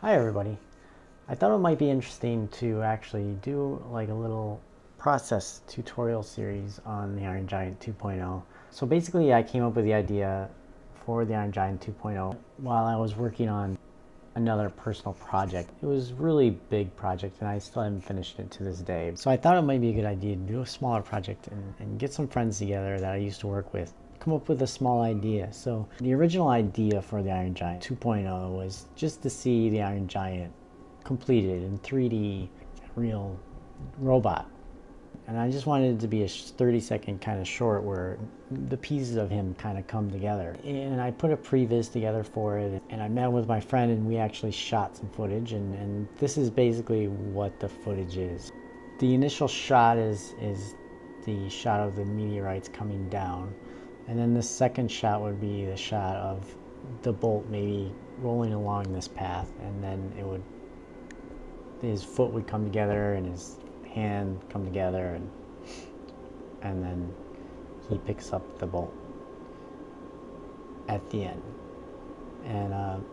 Hi everybody. I thought it might be interesting to actually do like a little process tutorial series on the Iron Giant 2.0. So basically I came up with the idea for the Iron Giant 2.0 while I was working on another personal project. It was a really big project and I still haven't finished it to this day. So I thought it might be a good idea to do a smaller project and get some friends together that I used to work with, come up with a small idea. So the original idea for the Iron Giant 2.0 was just to see the Iron Giant completed in 3D, real robot. And I just wanted it to be a 30-second kind of short where the pieces of him kind of come together. And I put a previs together for it, and I met with my friend and we actually shot some footage, and this is basically what the footage is. The initial shot is the shot of the meteorites coming down, and then the second shot would be the shot of the bolt maybe rolling along this path, and then his foot would come together and his hand come together, and then he picks up the bolt at the end. And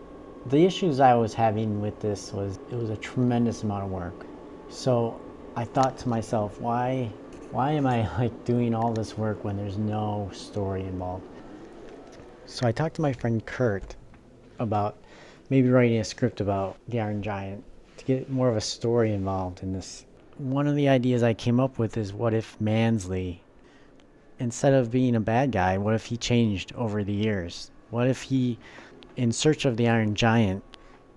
the issues I was having with this was it was a tremendous amount of work. So I thought to myself, why am I like doing all this work when there's no story involved? So I talked to my friend Kurt about maybe writing a script about the Iron Giant to get more of a story involved in this. One of the ideas I came up with is, what if Mansley, instead of being a bad guy, what if he changed over the years? What if he, in search of the Iron Giant,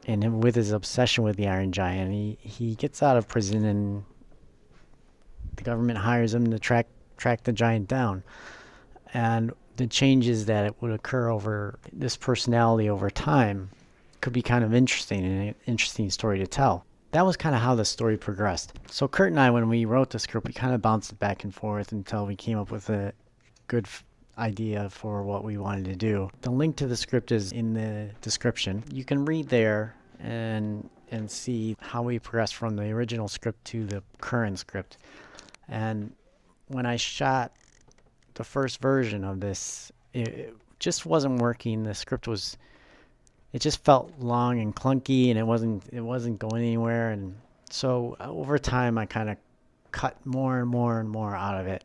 and with his obsession with the Iron Giant, he gets out of prison and the government hires him to track the giant down. And the changes that it would occur over this personality over time could be kind of interesting and an interesting story to tell. That was kind of how the story progressed. So Kurt and I, when we wrote the script, we kind of bounced it back and forth until we came up with a good idea for what we wanted to do. The link to the script is in the description. You can read there and see how we progressed from the original script to the current script. And when I shot the first version of this, it just wasn't working. The script was, it just felt long and clunky, and it wasn't going anywhere. And so over time I kind of cut more and more and more out of it,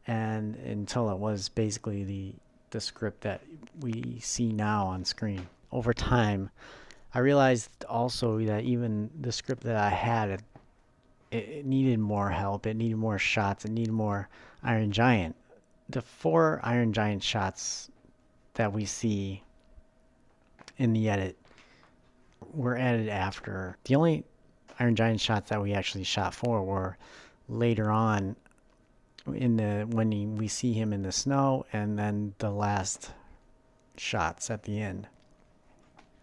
and until it was basically the script that we see now on screen. Over time I realized also that even the script that I had, it needed more help, it needed more shots, it needed more Iron Giant. The 4 Iron Giant shots that we see in the edit were added after. The only Iron Giant shots that we actually shot for were later on in the when we see him in the snow, and then the last shots at the end.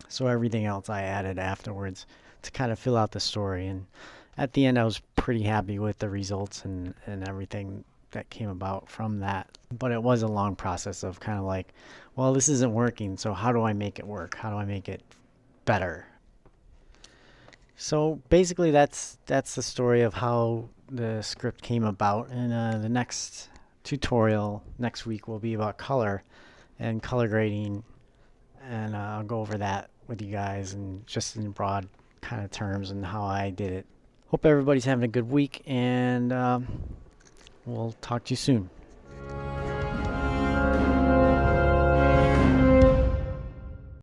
So everything else I added afterwards to kind of fill out the story. And at the end I was pretty happy with the results and everything that came about from that. But it was a long process of kind of like, well, this isn't working, so how do I make it work? How do I make it better? So basically that's the story of how the script came about. And the next tutorial next week will be about color and color grading, and I'll go over that with you guys and just in broad kind of terms and how I did it. Hope everybody's having a good week, and we'll talk to you soon.